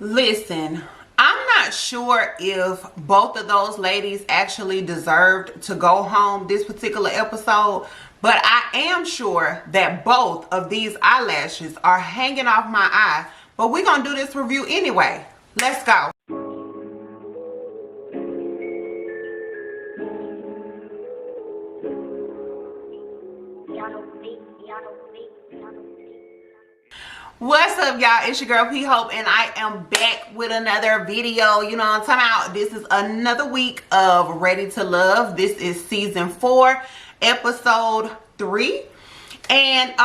Listen, I'm not sure if both of those ladies actually deserved to go home this particular episode, but I am sure that both of these eyelashes are hanging off my eye. But we're gonna do this review anyway. Let's go. What's up, y'all? It's your girl P Hope, and I am back with another video. You know what I'm talking about? This is another week of Ready to Love. This is season 4, episode 3. And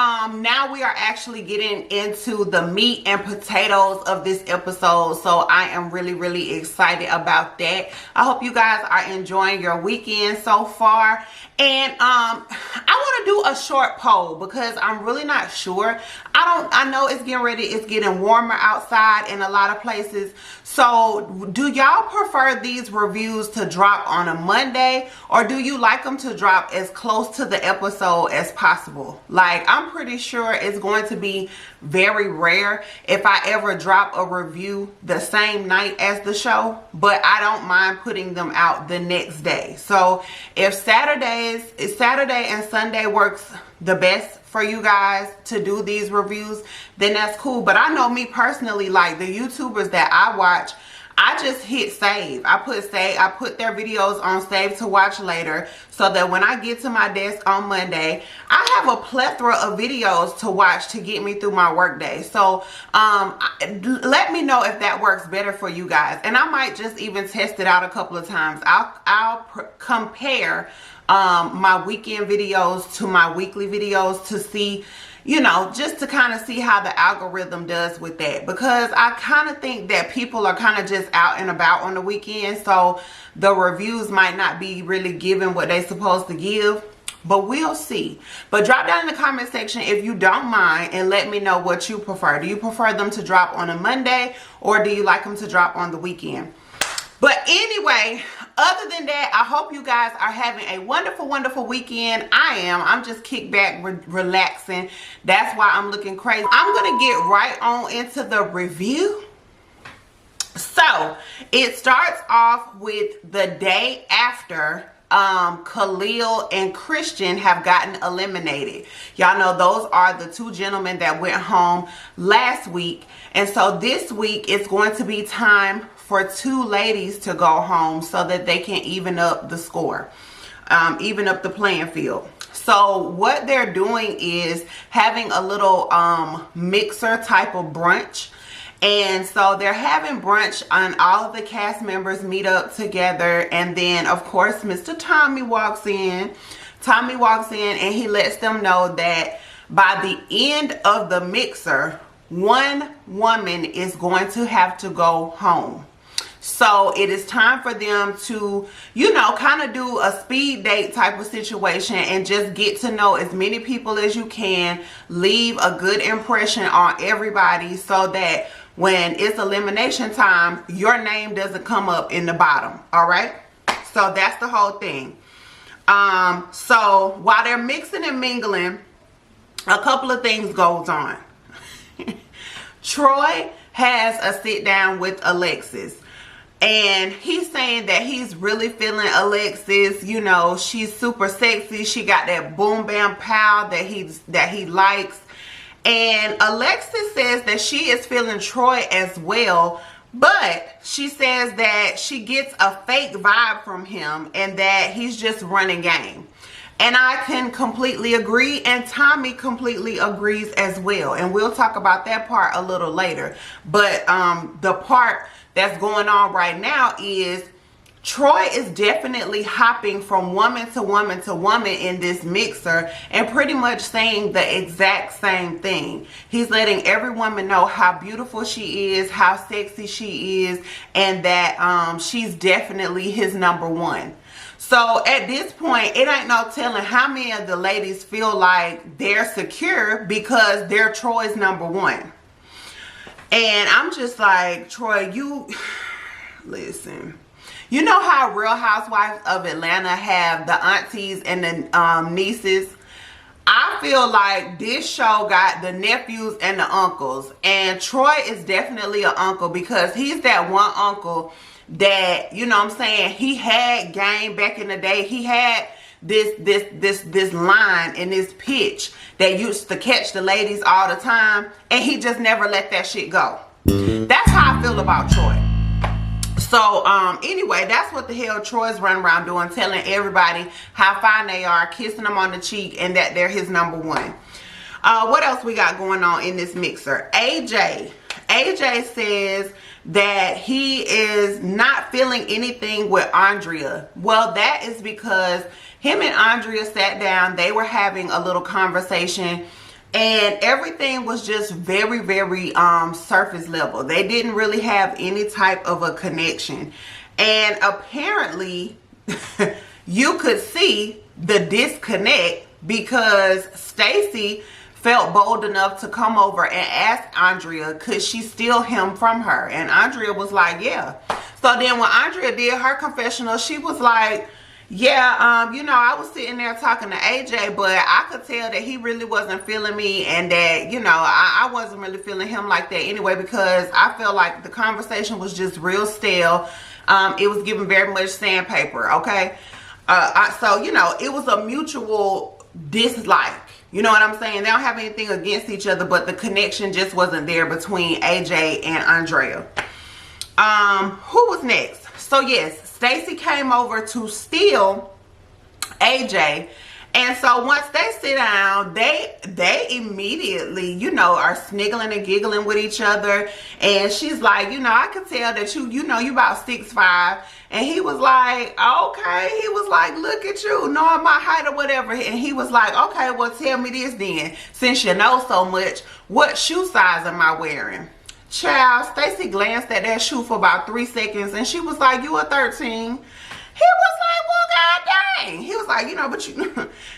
now we are actually getting into the meat and potatoes of this episode. So I am really excited about that. I hope you guys are enjoying your weekend so far. And I want to do a short poll because I'm really not sure. I know it's getting warmer outside in a lot of places. So do y'all prefer these reviews to drop on a Monday, or do you like them to drop as close to the episode as possible? Like, I'm pretty sure it's going to be very rare if I ever drop a review the same night as the show, but I don't mind putting them out the next day. So if Saturday and Sunday works the best for you guys to do these reviews, then that's cool. But I know me personally, like the YouTubers that I watch, I just hit save. I put their videos on save to watch later, so that when I get to my desk on Monday, I have a plethora of videos to watch to get me through my work day. So let me know if that works better for you guys, and I might just even test it out a couple of times. I'll compare my weekend videos to my weekly videos to see, you know, just to kind of see how the algorithm does with that, because I kind of think that people are kind of just out and about on the weekend, so the reviews might not be really giving what they're supposed to give, but we'll see. But drop down in the comment section if you don't mind and let me know what you prefer. Do you prefer them to drop on a Monday, or do you like them to drop on the weekend? But anyway, other than that, I hope you guys are having a wonderful weekend. I'm just kicked back, relaxing. That's why I'm looking crazy. I'm going to get right on into the review. So, it starts off with the day after Khalil and Christian have gotten eliminated. Y'all know those are the two gentlemen that went home last week. And so this week it's going to be time for two ladies to go home so that they can even up the score, even up the playing field. So what they're doing is having a little mixer type of brunch. And so they're having brunch, and all of the cast members meet up together. And then, of course, Mr. Tommy walks in. Tommy walks in and he lets them know that by the end of the mixer, one woman is going to have to go home. So it is time for them to, you know, kind of do a speed date type of situation and just get to know as many people as you can. Leave a good impression on everybody so that when it's elimination time, your name doesn't come up in the bottom. All right. So that's the whole thing. So while they're mixing and mingling, a couple of things goes on. Troy has a sit down with Alexis. And he's saying that he's really feeling Alexis. You know, she's super sexy. She got that boom bam pow that he likes. And Alexis says that she is feeling Troy as well. But she says that she gets a fake vibe from him and that he's just running game. And I can completely agree, and Tommy completely agrees as well. And we'll talk about that part a little later. But the part that's going on right now is Troy is definitely hopping from woman to woman to woman in this mixer and pretty much saying the exact same thing. He's letting every woman know how beautiful she is, how sexy she is, and that she's definitely his number one. So at this point, it ain't no telling how many of the ladies feel like they're secure because they're Troy's number one. And I'm just like, Troy, you listen. You know how Real Housewives of Atlanta have the aunties and the nieces? I feel like this show got the nephews and the uncles, and Troy is definitely an uncle because he's that one uncle that, you know what I'm saying, he had game back in the day. He had this line and this pitch that used to catch the ladies all the time, and he just never let that shit go. That's how I feel about Troy. So anyway, that's what the hell Troy's running around doing, telling everybody how fine they are, kissing them on the cheek, and that they're his number one. What else we got going on in this mixer? AJ says that he is not feeling anything with Andrea. Well, that is because him and Andrea sat down, they were having a little conversation, and everything was just very, very surface level. They didn't really have any type of a connection. And apparently, you could see the disconnect because Stacy felt bold enough to come over and ask Andrea, could she steal him from her? And Andrea was like, yeah. So then when Andrea did her confessional, she was like, yeah, you know, I was sitting there talking to AJ, but I could tell that he really wasn't feeling me, and that, you know, I wasn't really feeling him like that anyway, because I felt like the conversation was just real stale. It was giving very much sandpaper, okay? So, you know, it was a mutual dislike. You know what I'm saying? They don't have anything against each other, but the connection just wasn't there between AJ and Andrea. Who was next? So yes, Stacy came over to steal AJ, and so once they sit down, they immediately, you know, are sniggling and giggling with each other. And she's like, you know, I could tell that you know, you about 6'5", and he was like, okay. He was like, look at you, knowing my height or whatever. And he was like, okay, well, tell me this then, since you know so much, what shoe size am I wearing? Child, Stacy glanced at that shoe for about 3 seconds, and she was like, you a 13. He was like, well, god dang. He was like, you know, but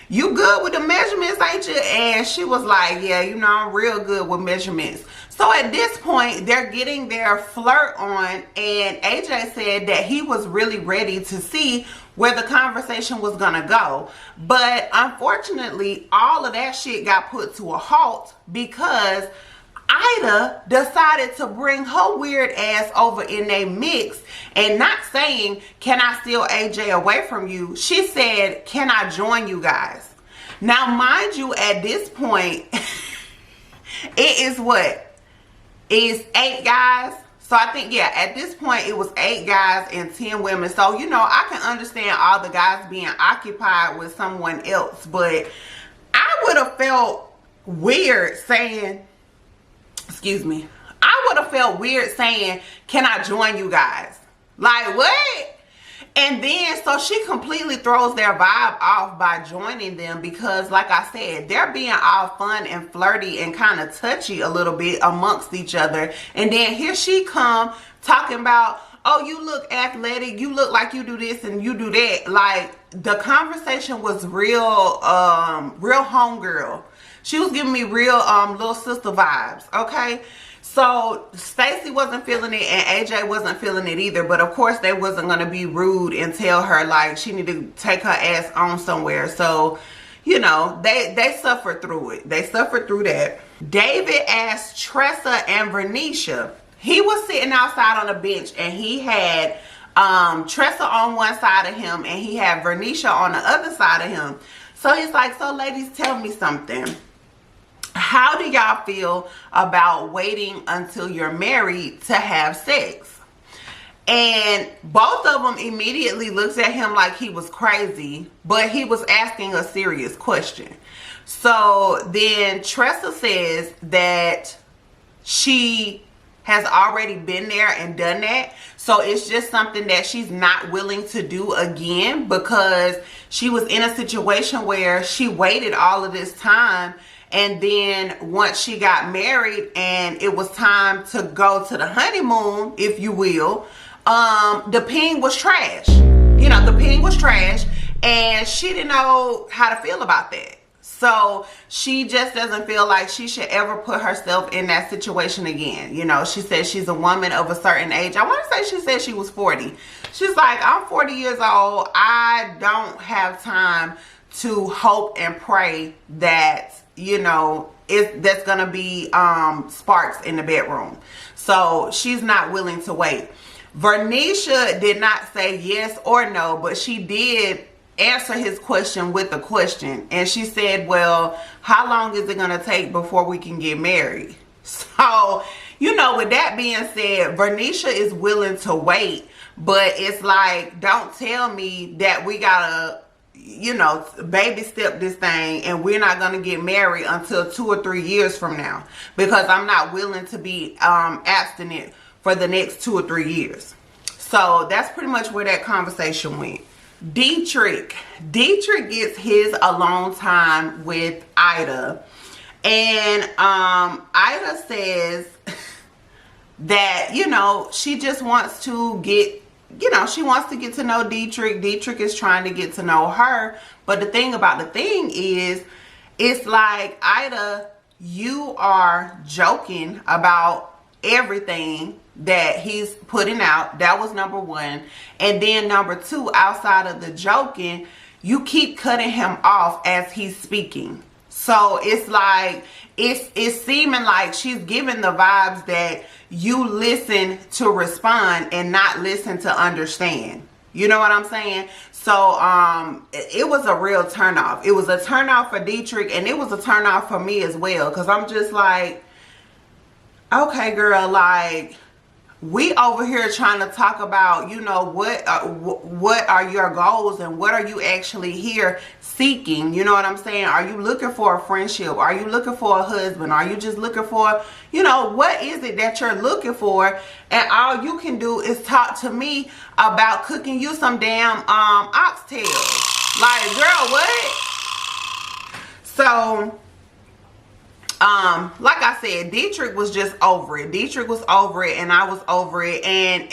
you good with the measurements, ain't you? And she was like, yeah, you know, I'm real good with measurements. So at this point, they're getting their flirt on, and AJ said that he was really ready to see where the conversation was gonna go. But unfortunately, all of that shit got put to a halt because Ida decided to bring her weird ass over in a mix, and not saying, can I steal AJ away from you? She said, can I join you guys? Now, mind you, at this point, it is what? It's 8 guys. So I think, yeah, at this point, it was 8 guys and 10 women. So, you know, I can understand all the guys being occupied with someone else, but I would have felt weird saying, excuse me, I would have felt weird saying, can I join you guys? Like, what? And then, so she completely throws their vibe off by joining them because, like I said, they're being all fun and flirty and kind of touchy a little bit amongst each other. And then here she come talking about, oh, you look athletic, you look like you do this and you do that. Like, the conversation was real, real homegirl. She was giving me real little sister vibes, okay? So Stacy wasn't feeling it and AJ wasn't feeling it either. But of course they wasn't going to be rude and tell her like she needed to take her ass on somewhere. So, you know, they suffered through it. They suffered through that. David asked Tressa and Vernisha. He was sitting outside on a bench and he had Tressa on one side of him and he had Vernisha on the other side of him. So he's like, so ladies, tell me something. How do y'all feel about waiting until you're married to have sex? And both of them immediately looked at him like he was crazy, but he was asking a serious question. So then Tressa says that she has already been there and done that. So it's just something that she's not willing to do again because she was in a situation where she waited all of this time. And then once she got married and it was time to go to the honeymoon, if you will, the ping was trash. You know, the ping was trash and she didn't know how to feel about that. So she just doesn't feel like she should ever put herself in that situation again. You know, she says she's a woman of a certain age. I want to say she said she was 40. She's like, I'm 40 years old. I don't have time to hope and pray that, you know, that's gonna be sparks in the bedroom. So she's not willing to wait. Vernisha did not say yes or no, but she did answer his question with a question. And she said, well, how long is it gonna take before we can get married? So, you know, with that being said, Vernisha is willing to wait, but it's like, don't tell me that we gotta, you know, baby step this thing and we're not gonna get married until 2 or 3 years from now, because I'm not willing to be abstinent for the next 2 or 3 years. So that's pretty much where that conversation went. Dietrich gets his alone time with Ida, and Ida says that, you know, she just wants to get, you know, she wants to get to know Dietrich. Dietrich is trying to get to know her. But the thing about the thing is, it's like, Ida, you are joking about everything that he's putting out. That was number one. And then number two, outside of the joking, you keep cutting him off as he's speaking. So it's like, it's seeming like she's giving the vibes that you listen to respond and not listen to understand. You know what I'm saying? So it was a real turnoff. It was a turnoff for Dietrich, and it was a turnoff for me as well, because I'm just like, okay, girl, like, we over here trying to talk about, you know, what are your goals and what are you actually here seeking? You know what I'm saying? Are you looking for a friendship? Are you looking for a husband? Are you just looking for, you know, what is it that you're looking for? And all you can do is talk to me about cooking you some damn oxtails. Like, girl, what? So like I said, Dietrich was just over it. Dietrich was over it, and I was over it. And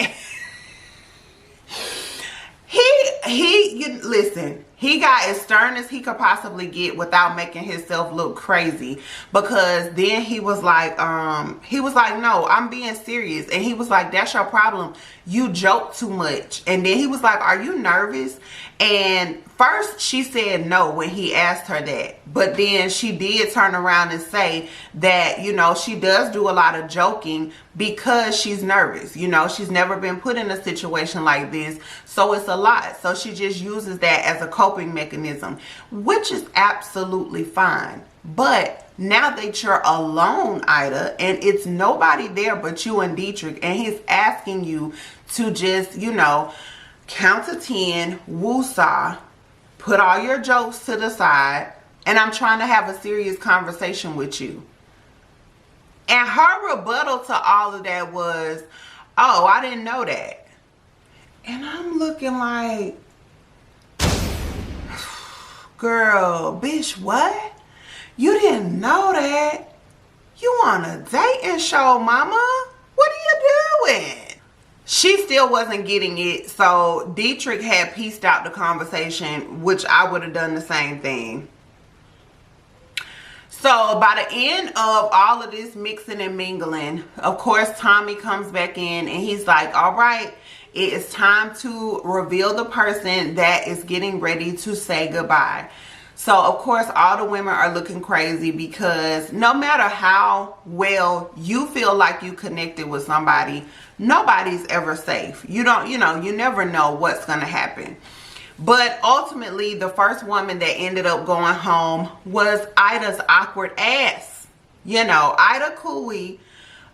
listen, he got as stern as he could possibly get without making himself look crazy. Because then he was like, no, I'm being serious. And he was like, that's your problem. You joke too much. And then he was like, are you nervous? And first she said no when he asked her that, but then she did turn around and say that, you know, she does do a lot of joking because she's nervous. You know, she's never been put in a situation like this, so it's a lot. So she just uses that as a coping mechanism, which is absolutely fine. But now that you're alone, Ida, and it's nobody there but you and Dietrich, and he's asking you to just, you know, count to 10, woosah, put all your jokes to the side, and I'm trying to have a serious conversation with you. And her rebuttal to all of that was, oh, I didn't know that. And I'm looking like, girl, bitch, what? You didn't know that? You on a dating show, mama? What are you doing? She still wasn't getting it, so Dietrich had pieced out the conversation, which I would have done the same thing. So by the end of all of this mixing and mingling, of course, Tommy comes back in and he's like, all right, it is time to reveal the person that is getting ready to say goodbye. So, of course, all the women are looking crazy because no matter how well you feel like you connected with somebody, nobody's ever safe. You never know what's going to happen. But ultimately, the first woman that ended up going home was Ida's awkward ass. You know, Ida Cooey,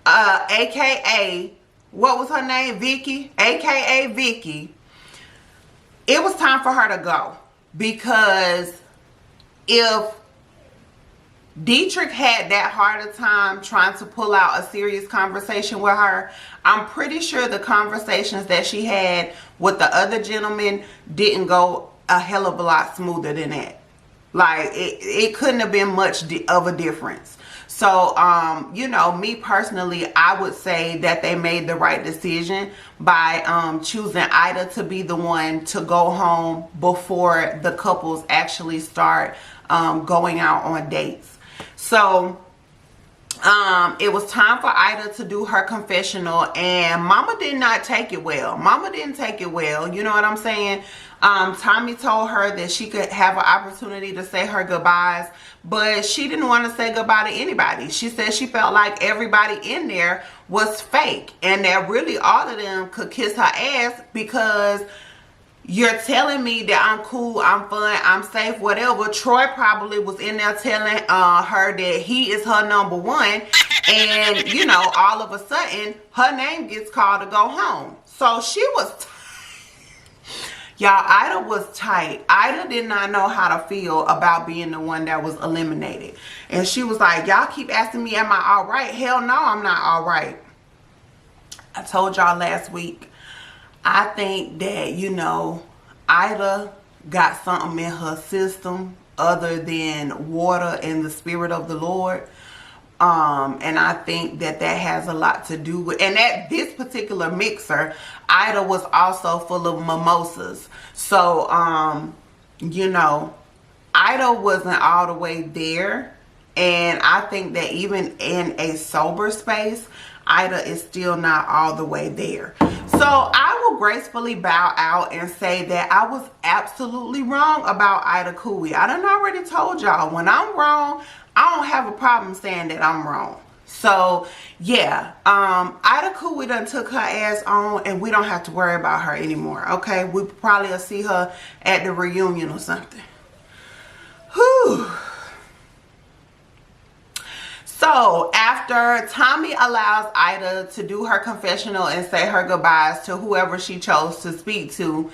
a.k.a., what was her name? Vicky, a.k.a. Vicky. It was time for her to go because if Dietrich had that hard a time trying to pull out a serious conversation with her, I'm pretty sure the conversations that she had with the other gentlemen didn't go a hell of a lot smoother than that. Like, it couldn't have been much of a difference. So, you know, me personally, I would say that they made the right decision by choosing Ida to be the one to go home before the couples actually start going out on dates. So it was time for Ida to do her confessional, and Mama did not take it well. Mama didn't take it well. You know what I'm saying? Tommy told her that she could have an opportunity to say her goodbyes, but she didn't want to say goodbye to anybody. She said she felt like everybody in there was fake, and that really all of them could kiss her ass, because you're telling me that I'm cool, I'm fun, I'm safe, whatever. Troy probably was in there telling her that he is her number one. And, you know, all of a sudden, her name gets called to go home. So she was y'all, Ida was tight. Ida did not know how to feel about being the one that was eliminated. And she was like, y'all keep asking me, am I all right? Hell no, I'm not all right. I told y'all last week, I think that, you know, Ida got something in her system other than water and the Spirit of the Lord. And I think that that has a lot to do with, and at this particular mixer, Ida was also full of mimosas. So, you know, Ida wasn't all the way there. And I think that even in a sober space, Ida is still not all the way there. So I will gracefully bow out and say that I was absolutely wrong about Ida Cooey. I done already told y'all, when I'm wrong, I don't have a problem saying that I'm wrong. So yeah, Ida Cooey done took her ass on, and we don't have to worry about her anymore. Okay, we probably will see her at the reunion or something. Whew. So after Tommy allows Ida to do her confessional and say her goodbyes to whoever she chose to speak to,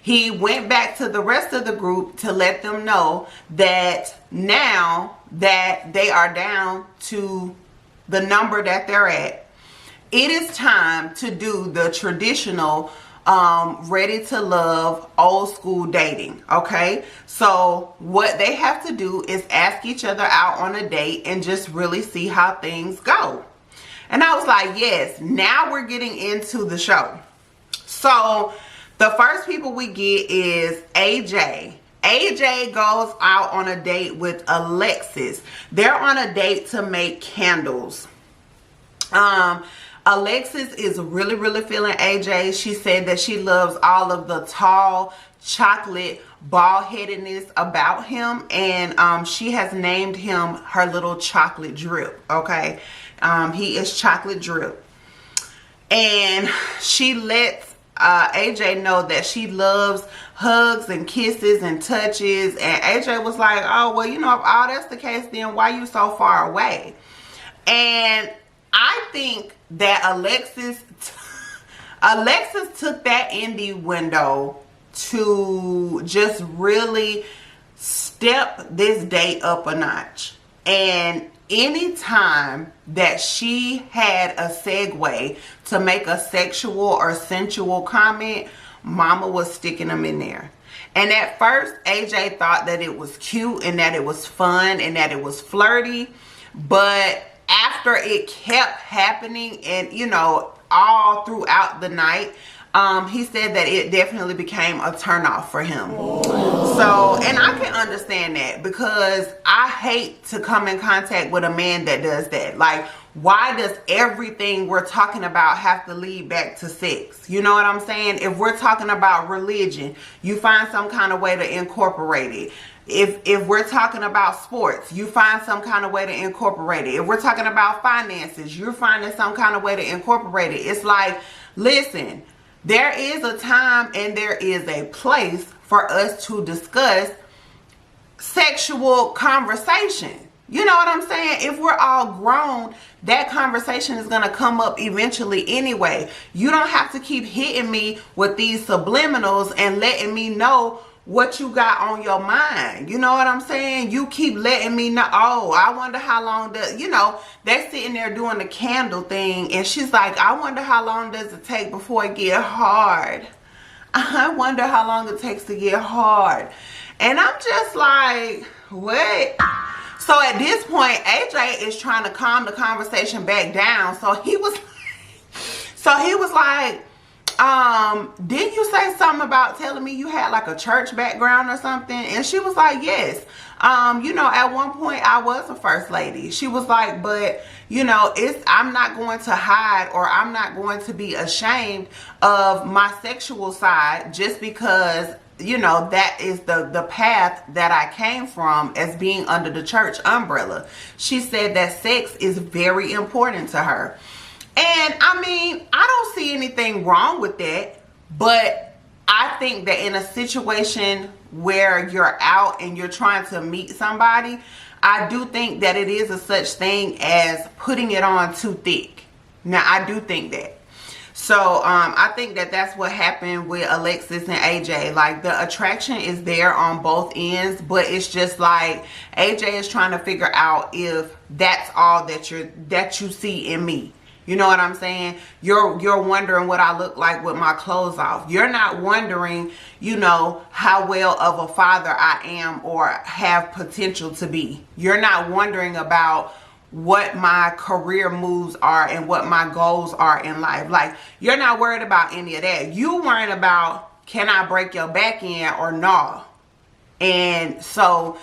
he went back to the rest of the group to let them know that now that they are down to the number that they're at, it is time to do the traditional ready to love old school dating. Okay, so what they have to do is ask each other out on a date and just really see how things go. And I was like, yes, now we're getting into the show. So the first people we get is AJ. AJ goes out on a date with Alexis. They're on a date to make candles. Alexis is really, really feeling AJ. She said that she loves all of the tall chocolate bald-headedness about him, and she has named him her little chocolate drip. Okay, he is chocolate drip, and she lets AJ know that she loves hugs and kisses and touches. And AJ was like, oh, well, you know, if all that's the case, then why you so far away? And I think that Alexis took that innuendo to just really step this date up a notch. And anytime that she had a segue to make a sexual or sensual comment, Mama was sticking them in there. And at first, AJ thought that it was cute and that it was fun and that it was flirty. But after it kept happening, and you know, all throughout the night, he said that it definitely became a turnoff for him. So, and I can understand that, because I hate to come in contact with a man that does that. Like, why does everything we're talking about have to lead back to sex? You know what I'm saying? If we're talking about religion, you find some kind of way to incorporate it. If we're talking about sports, you find some kind of way to incorporate it. If we're talking about finances, you're finding some kind of way to incorporate it. It's like, listen, there is a time and there is a place for us to discuss sexual conversation. You know what I'm saying? If we're all grown, that conversation is going to come up eventually anyway. You don't have to keep hitting me with these subliminals and letting me know what you got on your mind. You know what I'm saying? You keep letting me know, oh, I wonder how long does, you know, they're sitting there doing the candle thing, and she's like, I wonder how long does it take before it get hard. I wonder how long it takes to get hard. And I'm just like, what? So at this point, AJ is trying to calm the conversation back down. So he was like, Didn't you say something about telling me you had like a church background or something? And she was like, yes. You know, at one point I was a first lady. She was like, but you know, I'm not going to hide, or I'm not going to be ashamed of my sexual side just because, you know, that is the path that I came from as being under the church umbrella. She said that sex is very important to her. And I mean, I don't see anything wrong with that, but I think that in a situation where you're out and you're trying to meet somebody, I do think that it is a such thing as putting it on too thick. Now, I do think that. So, I think that that's what happened with Alexis and AJ. Like, the attraction is there on both ends, but it's just like AJ is trying to figure out if that's all that you see in me. You know what I'm saying? You're wondering what I look like with my clothes off. You're not wondering, you know, how well of a father I am or have potential to be. You're not wondering about what my career moves are and what my goals are in life. Like, you're not worried about any of that. You worried about, can I break your back end or no? And so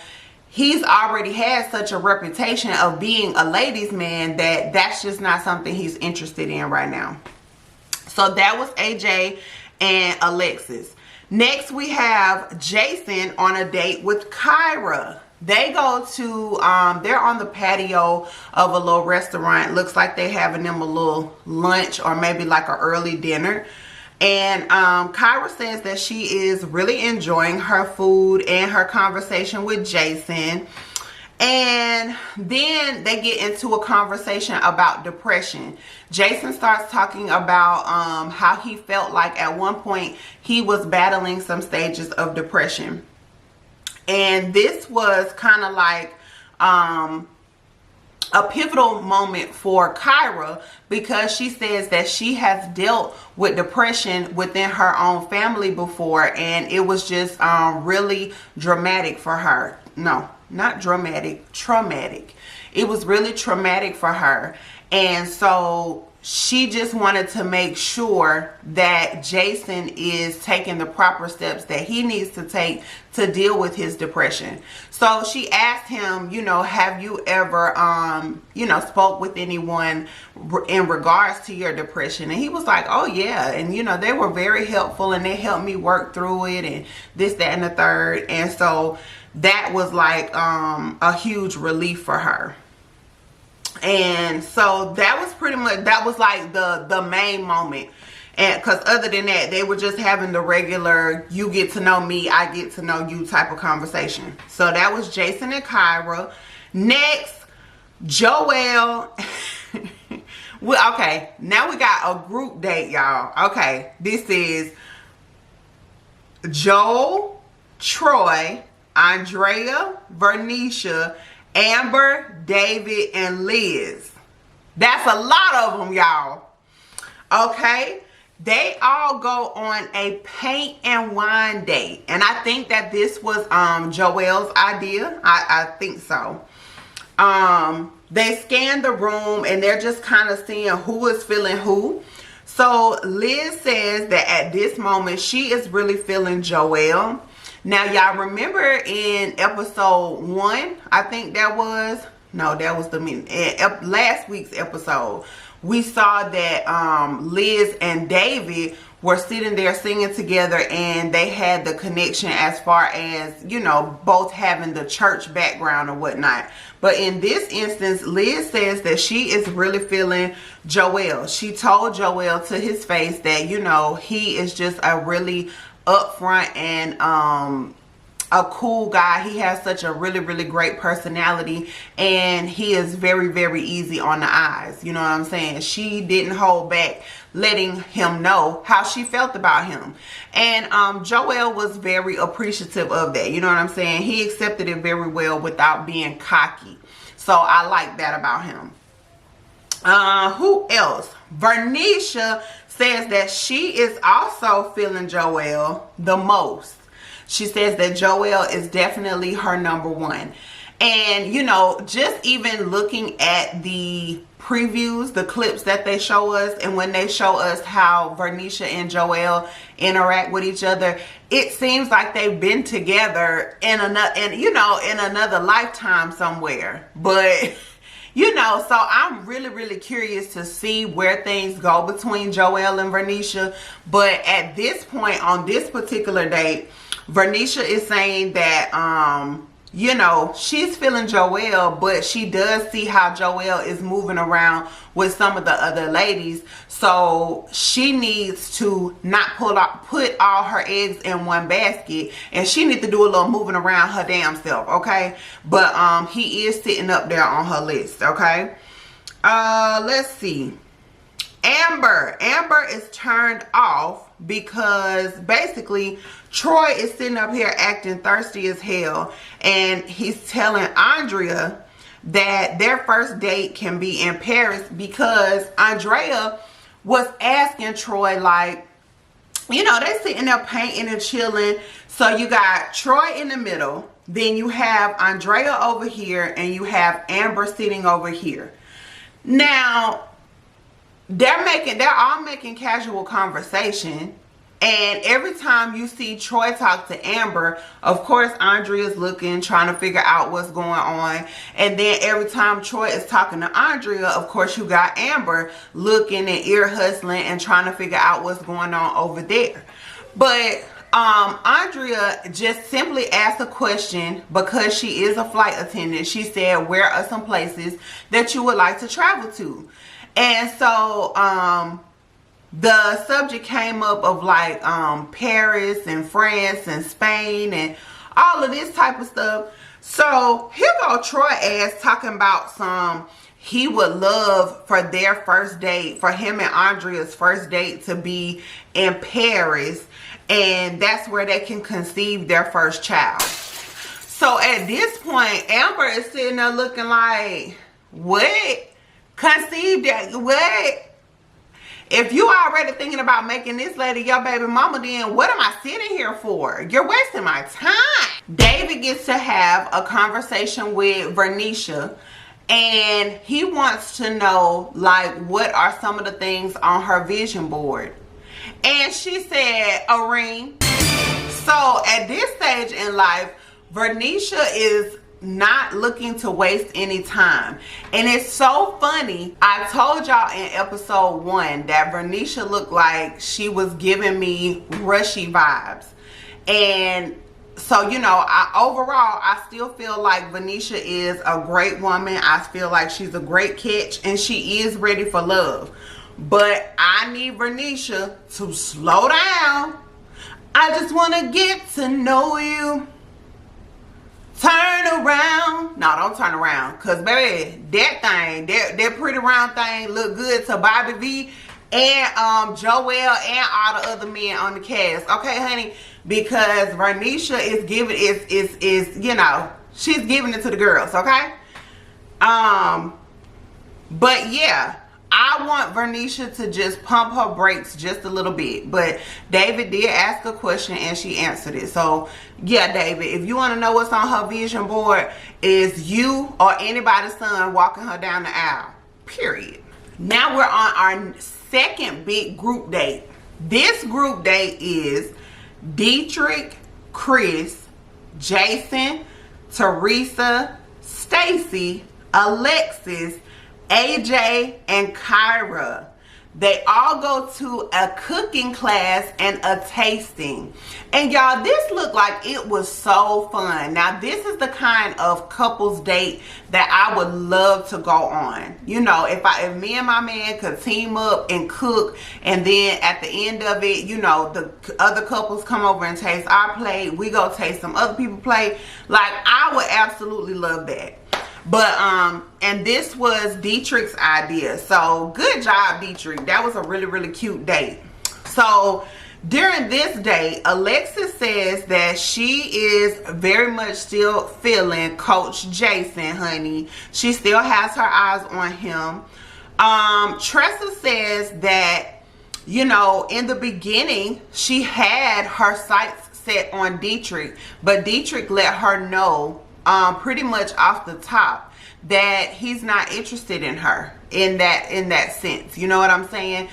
he's already had such a reputation of being a ladies' man that that's just not something he's interested in right now. So that was AJ and Alexis. Next, we have Jason on a date with Kyra. They go to, they're on the patio of a little restaurant. Looks like they're having them a little lunch or maybe like an early dinner. And Kyra says that she is really enjoying her food and her conversation with Jason. And then they get into a conversation about depression. Jason starts talking about how he felt like at one point he was battling some stages of depression. And this was kind of like a pivotal moment for Kyra, because she says that she has dealt with depression within her own family before, and it was just really dramatic for her. No, not dramatic, traumatic. It was really traumatic for her. And so she just wanted to make sure that Jason is taking the proper steps that he needs to take to deal with his depression. So she asked him, you know, have you ever, you know, spoke with anyone in regards to your depression? And he was like, oh yeah. And, you know, they were very helpful and they helped me work through it and this, that, and the third. And so that was like a huge relief for her. And so that was pretty much, that was like the main moment. And because other than that, they were just having the regular, you get to know me, I get to know you type of conversation. So that was Jason and Kyra. Next, Joel. Okay, now we got a group date, y'all. Okay, this is Joel, Troy, Andrea, Vernisha, Amber, David, and Liz. That's a lot of them, y'all. Okay, they all go on a paint and wine date, and I think that this was Joel's idea. I think so. They scan the room and they're just kind of seeing who is feeling who. So Liz says that at this moment she is really feeling Joel. Now, y'all remember in episode 1, I think that was, no, that was last week's episode, we saw that Liz and David were sitting there singing together, and they had the connection as far as, you know, both having the church background or whatnot. But in this instance, Liz says that she is really feeling Joel. She told Joel to his face that, you know, he is just a really upfront and a cool guy. He has such a really, really great personality, and he is very, very easy on the eyes. You know what I'm saying? She didn't hold back letting him know how she felt about him. And Joel was very appreciative of that. You know what I'm saying? He accepted it very well without being cocky. So I like that about him. Who else? Vernisha says that she is also feeling Joel the most. She says that Joel is definitely her number one. And, you know, just even looking at the previews, the clips that they show us, and when they show us how Vernisha and Joel interact with each other, it seems like they've been together in another lifetime somewhere. But you know, so I'm really curious to see where things go between Joel and Vernisha. But at this point, on this particular date, Vernisha is saying that you know, she's feeling Joel, but she does see how Joel is moving around with some of the other ladies. So she needs to not put all her eggs in one basket, and she needs to do a little moving around her damn self, okay? But he is sitting up there on her list, okay? Let's see. Amber is turned off because basically Troy is sitting up here acting thirsty as hell, and he's telling Andrea that their first date can be in Paris because Andrea was asking Troy, like, you know, they sitting there painting and chilling. So you got Troy in the middle, then you have Andrea over here, and you have Amber sitting over here. Now they're all making casual conversation, and every time you see Troy talk to Amber, of course Andrea's looking, trying to figure out what's going on. And then every time Troy is talking to Andrea, of course you got Amber looking and ear hustling and trying to figure out what's going on over there. But Andrea just simply asked a question because she is a flight attendant. She said, where are some places that you would like to travel to? And so the subject came up of like Paris and France and Spain and all of this type of stuff. So here go Troy ass talking about some he would love for their first date, for him and Andrea's first date to be in Paris, and that's where they can conceive their first child. So at this point, Amber is sitting there looking like, what? Conceive that? What? If you already thinking about making this lady your baby mama, then what am I sitting here for? You're wasting my time. David gets to have a conversation with Vernisha, and he wants to know, like, what are some of the things on her vision board? And she said, a ring. So at this stage in life, Vernisha is not looking to waste any time. And it's so funny, I told y'all in episode 1 that Vernisha looked like she was giving me rushy vibes. And so, you know, overall I still feel like Vernisha is a great woman. I feel like she's a great catch, and she is ready for love. But I need Vernisha to slow down. I just want to get to know you. Turn around. No, don't turn around. Because, baby, that thing, that pretty round thing look good to Bobby V and Joel and all the other men on the cast. Okay, honey? Because Vernisha is giving, is you know, she's giving it to the girls, okay? But, yeah. I want Vernisha to just pump her brakes just a little bit. But David did ask a question and she answered it. So, yeah, David, if you want to know what's on her vision board, is you or anybody's son walking her down the aisle. Period. Now we're on our second big group date. This group date is Dietrich, Chris, Jason, Teresa, Stacy, Alexis, AJ, and Kyra. They all go to a cooking class and a tasting. And y'all, this looked like it was so fun. Now, this is the kind of couples date that I would love to go on. You know, if me and my man could team up and cook, and then at the end of it, you know, the other couples come over and taste our plate, we go taste some other people's plate. Like, I would absolutely love that. But and this was Dietrich's idea. So good job, Dietrich. That was a really cute date. So during this date, Alexis says that she is very much still feeling Coach Jason, honey. She still has her eyes on him. Tressa says that, you know, in the beginning she had her sights set on Dietrich, but Dietrich let her know pretty much off the top that he's not interested in her. in that sense. You know what I'm saying?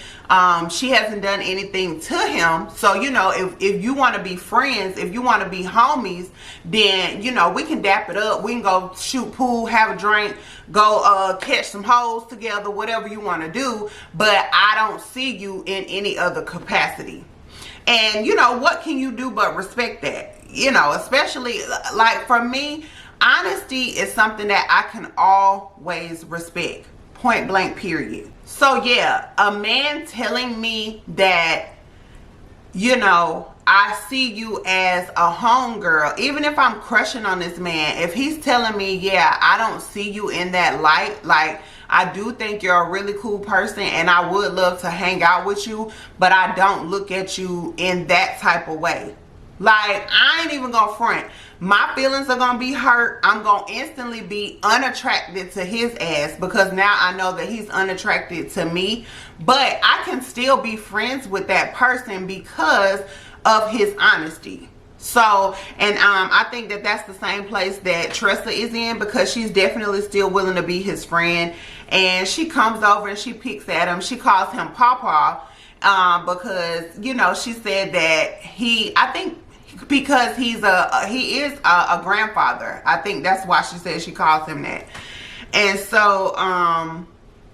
She hasn't done anything to him. So, you know, if you want to be friends, if you want to be homies, then, you know, we can dap it up. We can go shoot pool, have a drink, go catch some hoes together, whatever you want to do. But I don't see you in any other capacity. And, you know, what can you do but respect that? You know, especially, like, for me, honesty is something that I can always respect. Point blank, period. So, yeah, a man telling me that, you know, I see you as a homegirl, even if I'm crushing on this man, if he's telling me, yeah, I don't see you in that light, like, I do think you're a really cool person and I would love to hang out with you, but I don't look at you in that type of way. Like, I ain't even gonna front. My feelings are gonna be hurt. I'm gonna instantly be unattracted to his ass because now I know that he's unattracted to me. But I can still be friends with that person because of his honesty. So, and I think that that's the same place that Tressa is in, because she's definitely still willing to be his friend. And she comes over and she picks at him. She calls him Pawpaw because, you know, she said that I think because he is a grandfather. I think that's why she said she calls him that. And so,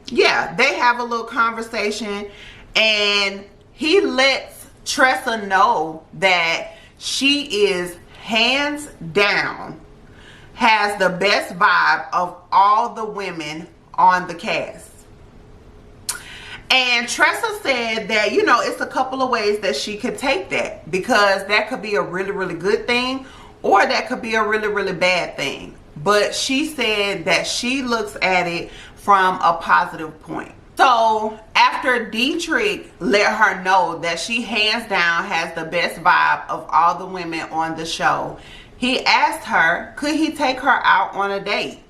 yeah, they have a little conversation and he lets Tressa know that she is hands down has the best vibe of all the women on the cast. And Tressa said that, you know, it's a couple of ways that she could take that, because that could be a really, really good thing or that could be a really, really bad thing. But she said that she looks at it from a positive point. So after Dietrich let her know that she hands down has the best vibe of all the women on the show, he asked her, could he take her out on a date?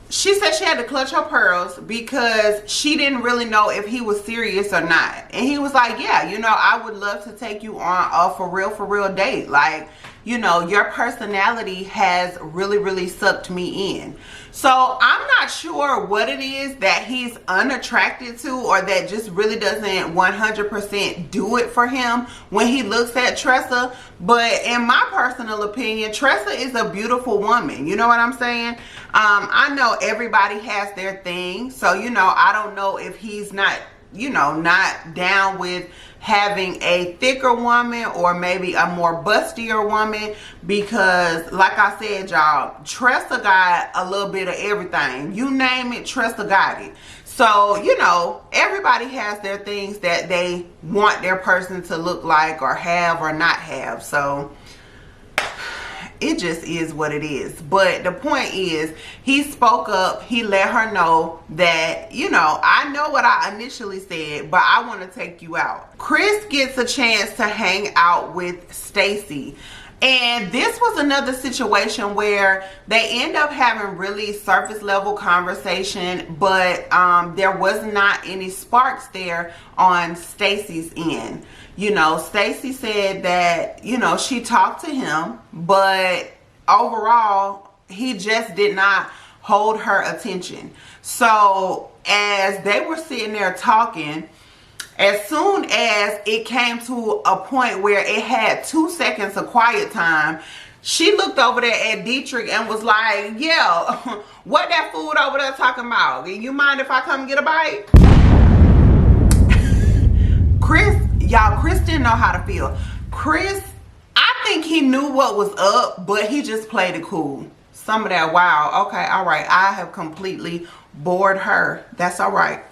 She said she had to clutch her pearls because she didn't really know if he was serious or not. And he was like, yeah, you know, I would love to take you on a for real date. Like, you know, your personality has really, really sucked me in. So I'm not sure what it is that he's unattracted to, or that just really doesn't 100% do it for him when he looks at Tressa. But in my personal opinion, Tressa is a beautiful woman. You know what I'm saying? I know everybody has their thing. So, you know, I don't know if he's not, you know, not down with having a thicker woman or maybe a more bustier woman, because like I said, y'all, Tressa got a little bit of everything. You name it, Tressa got it. So, you know, everybody has their things that they want their person to look like or have or not have. So it just is what it is. But the point is, he spoke up. He let her know that, you know, I know what I initially said, but I want to take you out. Chris gets a chance to hang out with Stacy. And this was another situation where they end up having really surface level conversation, but there was not any sparks there on Stacy's end. You know, Stacy said that, you know, she talked to him, but overall, he just did not hold her attention. So as they were sitting there talking, as soon as it came to a point where it had 2 seconds of quiet time, she looked over there at Dietrich and was like, yeah, what that food over there talking about? You mind if I come get a bite? Chris didn't know how to feel. Chris, I think he knew what was up, but he just played it cool. Some of that, wow, okay, all right, I have completely bored her. That's all right.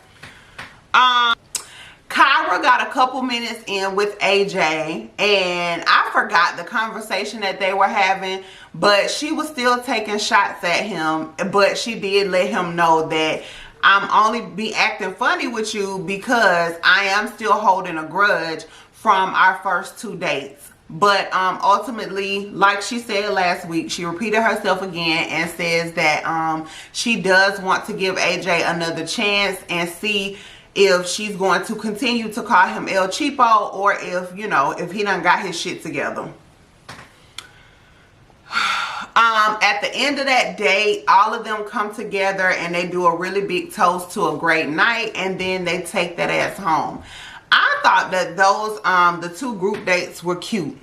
Kyra got a couple minutes in with AJ, and I forgot the conversation that they were having, but she was still taking shots at him, but she did let him know that I'm only be acting funny with you because I am still holding a grudge from our first 2 dates. But ultimately, like she said last week, she repeated herself again and says that she does want to give AJ another chance and see if she's going to continue to call him El Cheapo, or if, you know, if he done got his shit together. At the end of that day, all of them come together and they do a really big toast to a great night, and then they take that ass home. I thought that those the 2 group dates were cute.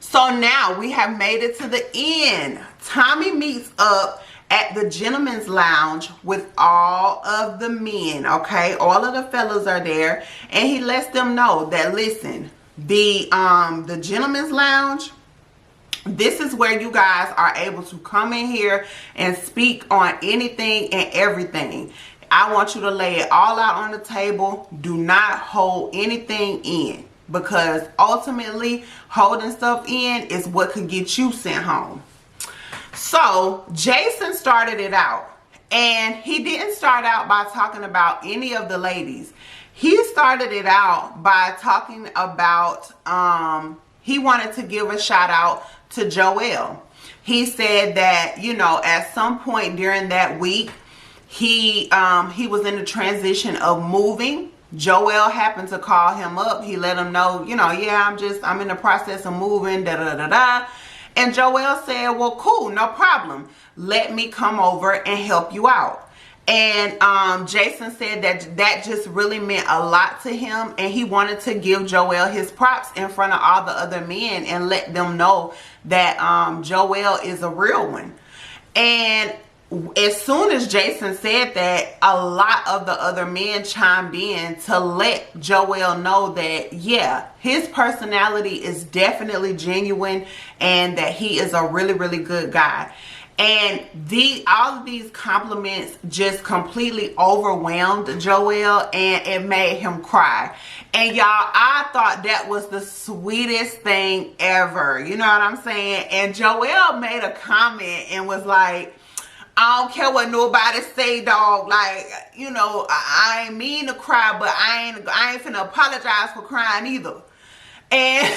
So now we have made it to the end. Tommy meets up at the gentleman's lounge with all of the men, okay? All of the fellas are there, and he lets them know that, listen, the gentleman's lounge, this is where you guys are able to come in here and speak on anything and everything. I want you to lay it all out on the table. Do not hold anything in, because ultimately holding stuff in is what could get you sent home. So Jason started it out, and he didn't start out by talking about any of the ladies. He started it out by talking about he wanted to give a shout out to Joelle. He said that, you know, at some point during that week, he was in the transition of moving. Joelle happened to call him up. He let him know, you know, yeah, I'm in the process of moving, da da da da. And Joelle said, well, cool, no problem. Let me come over and help you out. And Jason said that just really meant a lot to him, and he wanted to give Joelle his props in front of all the other men and let them know that Joelle is a real one. And as soon as Jason said that, a lot of the other men chimed in to let Joelle know that, yeah, his personality is definitely genuine and that he is a really, really good guy. And all of these compliments just completely overwhelmed Joelle, and it made him cry. And y'all, I thought that was the sweetest thing ever. You know what I'm saying? And Joelle made a comment and was like, I don't care what nobody say, dog. Like, you know, I ain't mean to cry, but I ain't finna apologize for crying either. And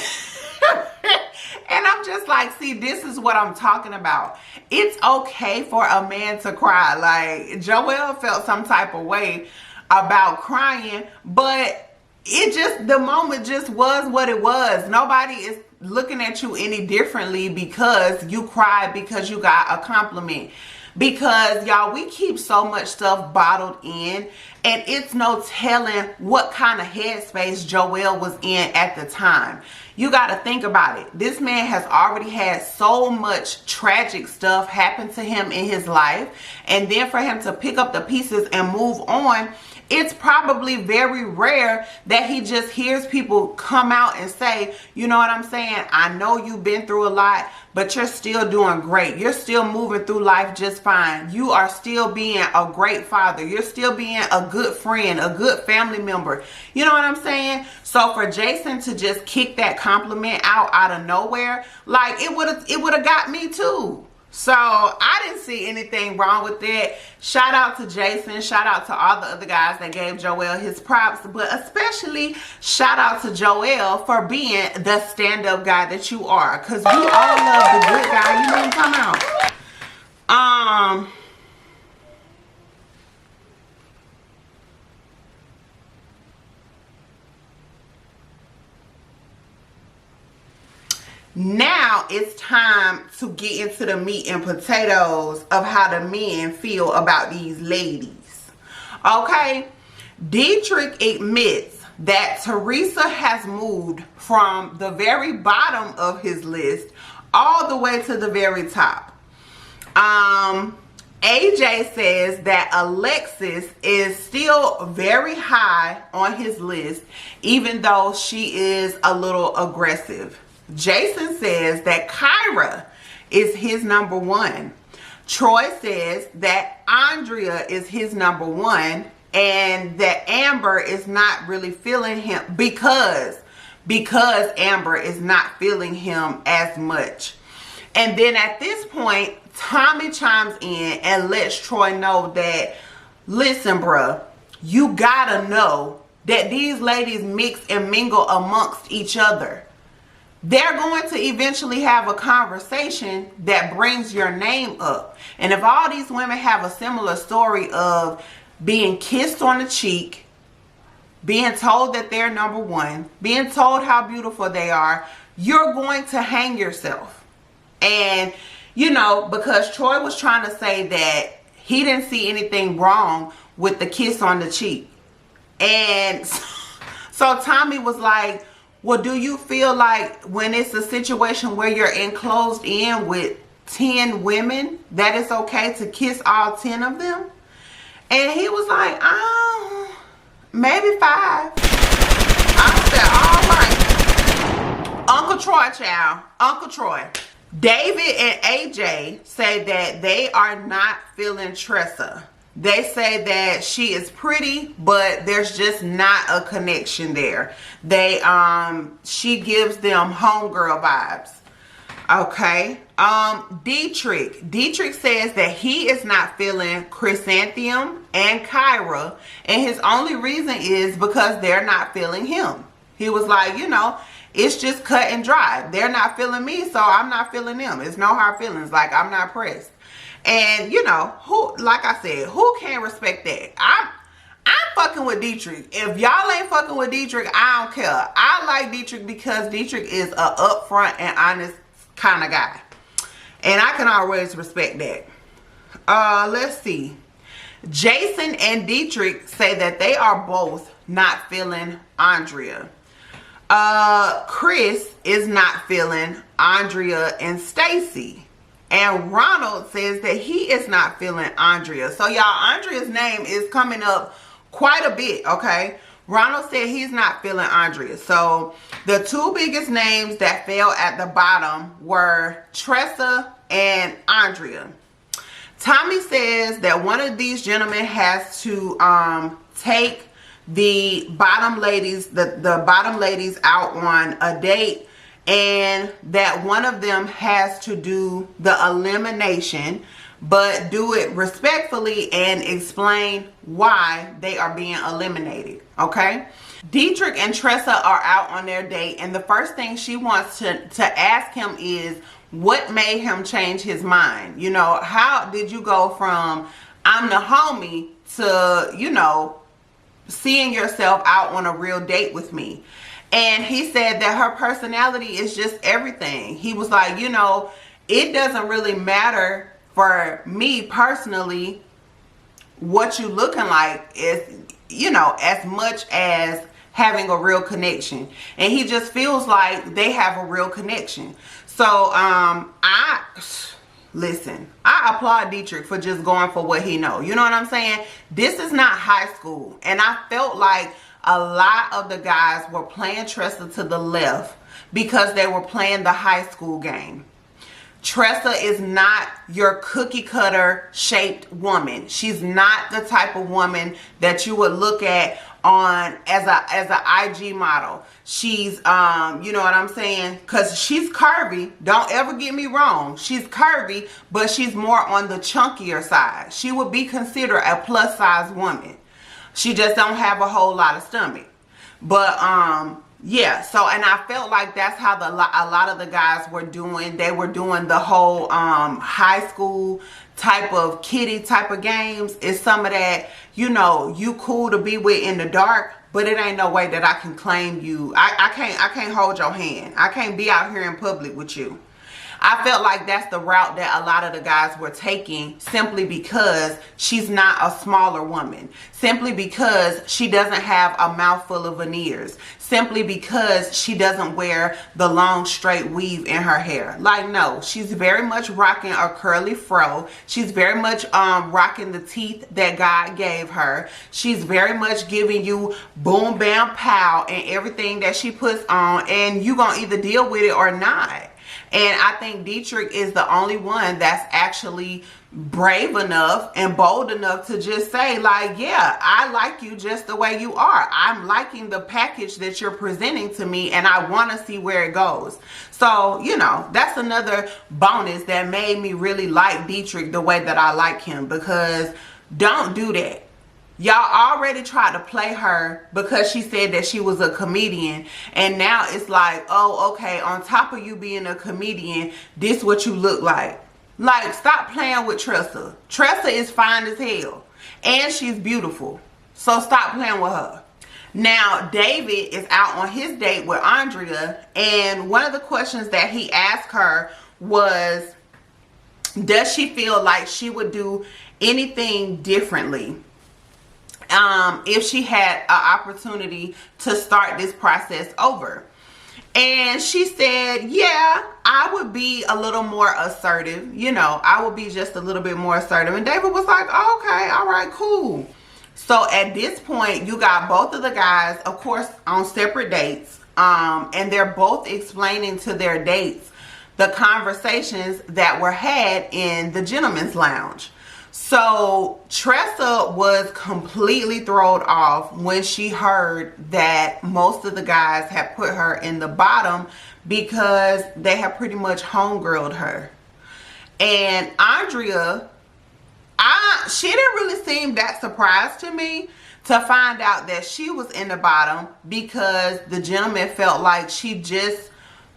and I'm just like, see, this is what I'm talking about. It's okay for a man to cry. Like, Joelle felt some type of way about crying, but the moment just was what it was. Nobody is looking at you any differently because you cried because you got a compliment. Because, y'all, we keep so much stuff bottled in, and it's no telling what kind of headspace Joelle was in at the time. You got to think about it. This man has already had so much tragic stuff happen to him in his life, and then for him to pick up the pieces and move on, it's probably very rare that he just hears people come out and say, you know what I'm saying? I know you've been through a lot, but you're still doing great. You're still moving through life just fine. You are still being a great father. You're still being a good friend, a good family member. You know what I'm saying? So for Jason to just kick that compliment out of nowhere, like, it would have got me too. So I didn't see anything wrong with that. Shout out to Jason. Shout out to all the other guys that gave Joelle his props. But especially shout out to Joelle for being the stand-up guy that you are. Because we all love the good guy. You know what I'm talking about? Now it's time to get into the meat and potatoes of how the men feel about these ladies. Okay, Dietrich admits that Teresa has moved from the very bottom of his list all the way to the very top. AJ says that Alexis is still very high on his list, even though she is a little aggressive. Jason says that Kyra is his number one. Troy says that Andrea is his number one, and that Amber is not really feeling him because Amber is not feeling him as much. And then at this point, Tommy chimes in and lets Troy know that, listen, bruh, you gotta know that these ladies mix and mingle amongst each other. They're going to eventually have a conversation that brings your name up. And if all these women have a similar story of being kissed on the cheek, being told that they're number one, being told how beautiful they are, you're going to hang yourself. And, you know, because Troy was trying to say that he didn't see anything wrong with the kiss on the cheek. And so Tommy was like, well, do you feel like when it's a situation where you're enclosed in with 10 women, that it's okay to kiss all 10 of them? And he was like, oh, maybe 5. I said, all right. Uncle Troy, child. Uncle Troy. David and AJ say that they are not feeling Tressa. They say that she is pretty, but there's just not a connection there. She gives them homegirl vibes. Okay. Dietrich says that he is not feeling Chrysanthemum and Kyra, and his only reason is because they're not feeling him. He was like, you know, it's just cut and dry. They're not feeling me, so I'm not feeling them. It's no hard feelings. Like, I'm not pressed. And, you know, who, like I said, who can't respect that? I'm fucking with Dietrich. If y'all ain't fucking with Dietrich, I don't care. I like Dietrich because Dietrich is a upfront and honest kind of guy. And I can always respect that. Let's see. Jason and Dietrich say that they are both not feeling Andrea. Chris is not feeling Andrea and Stacy. And Ronald says that he is not feeling Andrea. So y'all, Andrea's name is coming up quite a bit, okay? Ronald said he's not feeling Andrea. So the two biggest names that fell at the bottom were Tressa and Andrea. Tommy says that one of these gentlemen has to take the bottom ladies, the bottom ladies out on a date, and that one of them has to do the elimination, but do it respectfully and explain why they are being eliminated. Okay? Dietrich and Tressa are out on their date, and the first thing she wants to ask him is, what made him change his mind? You know, how did you go from I'm the homie to, you know, seeing yourself out on a real date with me? And he said that her personality is just everything. He was like, you know, it doesn't really matter for me personally what you looking like is, you know, as much as having a real connection. And he just feels like they have a real connection. So listen, I applaud Dietrich for just going for what he know. You know what I'm saying? This is not high school. And I felt like a lot of the guys were playing Tressa to the left because they were playing the high school game. Tressa is not your cookie cutter shaped woman. She's not the type of woman that you would look at on as a IG model. She's you know what I'm saying, because she's curvy. Don't ever get me wrong, she's curvy, but she's more on the chunkier side. She would be considered a plus size woman. She just don't have a whole lot of stomach. But yeah, so, and I felt like that's how a lot of the guys were doing. They were doing the whole high school type of kiddie type of games. It's some of that, you know, you cool to be with in the dark, but it ain't no way that I can claim you. I can't hold your hand. I can't be out here in public with you. I felt like that's the route that a lot of the guys were taking, simply because she's not a smaller woman, simply because she doesn't have a mouthful of veneers, simply because she doesn't wear the long straight weave in her hair. Like, no, she's very much rocking a curly fro. She's very much rocking the teeth that God gave her. She's very much giving you boom bam pow and everything that she puts on, and you gonna either deal with it or not. And I think Dietrich is the only one that's actually brave enough and bold enough to just say, like, yeah, I like you just the way you are. I'm liking the package that you're presenting to me, and I want to see where it goes. So, you know, that's another bonus that made me really like Dietrich the way that I like him, because don't do that. Y'all already tried to play her because she said that she was a comedian, and now it's like, oh, okay, on top of you being a comedian, this what you look like. Like, stop playing with Tressa. Tressa is fine as hell, and she's beautiful. So stop playing with her. Now, David is out on his date with Andrea, and one of the questions that he asked her was, does she feel like she would do anything differently if she had an opportunity to start this process over? And she said, yeah, I would be a little more assertive. You know, I would be just a little bit more assertive. And David was like, oh, okay, all right, cool. So at this point, you got both of the guys, of course, on separate dates. And they're both explaining to their dates the conversations that were had in the gentleman's lounge. So Tressa was completely thrown off when she heard that most of the guys had put her in the bottom because they had pretty much homegirled her. And Andrea, she didn't really seem that surprised to me to find out that she was in the bottom, because the gentleman felt like she just,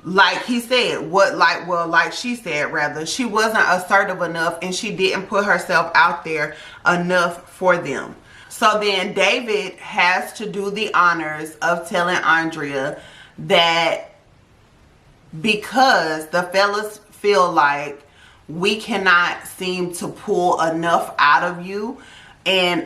like he said, like she said rather, she wasn't assertive enough and she didn't put herself out there enough for them. So then David has to do the honors of telling Andrea that because the fellas feel like we cannot seem to pull enough out of you, and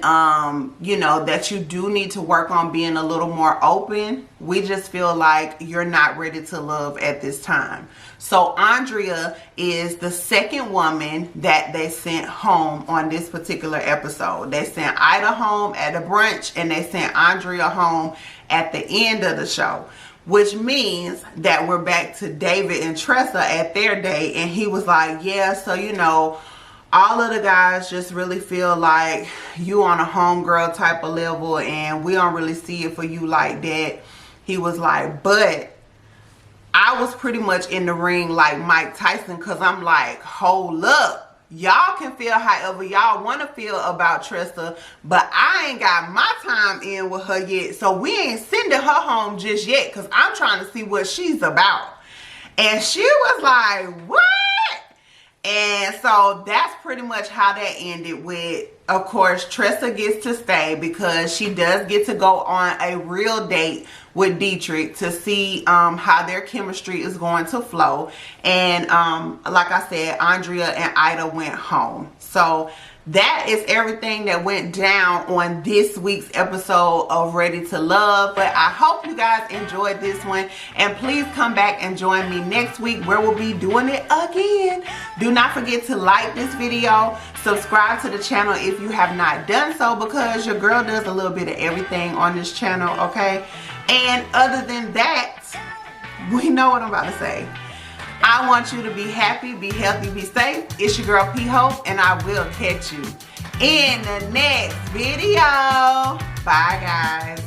you know, that you do need to work on being a little more open. We just feel like you're not ready to love at this time. So Andrea is the second woman that they sent home on this particular episode. They sent Ida home at the brunch, and they sent Andrea home at the end of the show, which means that we're back to David and Tressa at their date. And he was like, yeah, so you know, all of the guys just really feel like you on a homegirl type of level, and we don't really see it for you like that. He was like, but I was pretty much in the ring like Mike Tyson, because I'm like, hold up. Y'all can feel however y'all want to feel about Tressa, but I ain't got my time in with her yet. So we ain't sending her home just yet, because I'm trying to see what she's about. And she was like, what? And so that's pretty much how that ended with, of course, Tressa gets to stay because she does get to go on a real date with Dietrich to see how their chemistry is going to flow. And like I said, Andrea and Ida went home. So that is everything that went down on this week's episode of Ready to Love. But I hope you guys enjoyed this one, and please come back and join me next week where we'll be doing it again. Do not forget to like this video, subscribe to the channel if you have not done so, because your girl does a little bit of everything on this channel, okay? And other than that, we know what I'm about to say. I want you to be happy, be healthy, be safe. It's your girl P Hope, and I will catch you in the next video. Bye, guys.